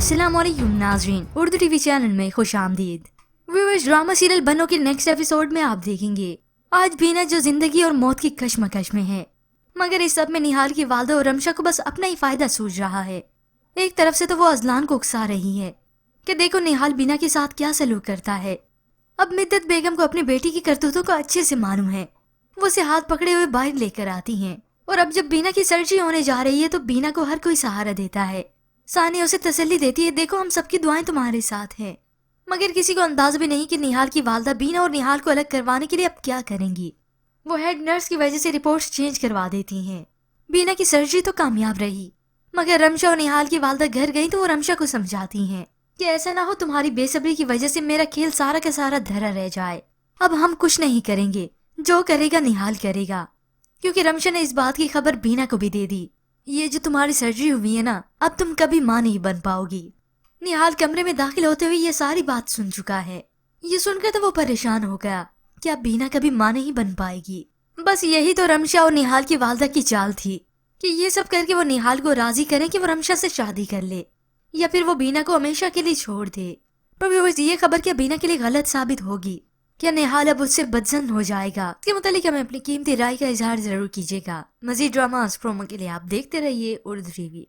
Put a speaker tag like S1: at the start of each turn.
S1: अस्सलाम वालेकुम नाज़रीन, उर्दू टीवी चैनल में खुश आमदीद। व्यूअर्स, ड्रामा सीरियल बनो के नेक्स्ट एपिसोड में आप देखेंगे आज बीना जो जिंदगी और मौत की कश्मकश में है, मगर इस सब में निहाल की वालदा और रमशा को बस अपना ही फायदा सूझ रहा है। एक तरफ से तो वो अजलान को उकसा रही है कि देखो निहाल बीना के साथ क्या सलूक करता है। अब मिद्दत बेगम को अपनी बेटी की करतूतों का अच्छे से मालूम है। वो उसे हाथ पकड़े हुए बाहर लेकर आती हैं और अब जब बीना की सर्जरी होने जा रही है तो बीना को हर कोई सहारा देता है। सानिया उसे तसल्ली देती है, देखो हम सबकी दुआएं तुम्हारे साथ हैं। मगर किसी को अंदाज भी नहीं कि निहाल की वालदा बीना और निहाल को अलग करवाने के लिए अब क्या करेंगी। वो हेड नर्स की वजह से रिपोर्ट्स चेंज करवा देती हैं। बीना की सर्जरी तो कामयाब रही, मगर रमशा और निहाल की वालदा घर गई तो वो रमशा को समझाती हैं कि ऐसा ना हो तुम्हारी बेसब्री की वजह से मेरा खेल सारा का सारा धरा रह जाए। अब हम कुछ नहीं करेंगे, जो करेगा निहाल करेगा, क्योंकि रमशा ने इस बात की खबर बीना को भी दे दी। ये जो तुम्हारी सर्जरी हुई है ना, अब तुम कभी माँ नहीं बन पाओगी। निहाल कमरे में दाखिल होते हुए ये सारी बात सुन चुका है। ये सुनकर तो वो परेशान हो गया कि अब बीना कभी माँ नहीं बन पाएगी। बस यही तो रमशा और निहाल की वालदा की चाल थी कि ये सब करके वो निहाल को राजी करें कि वो रमशा से शादी कर ले या फिर वो बीना को हमेशा के लिए छोड़ दे। पर व्यूअर्स, ये खबर क्या बीना के लिए गलत साबित होगी? क्या निहाल अब उससे बदजन हो जाएगा? इसके मुतालिक हमें अपनी कीमती राय का इजहार जरूर कीजिएगा। मजीद ड्रामास प्रोमो के लिए आप देखते रहिए उर्दू टीवी।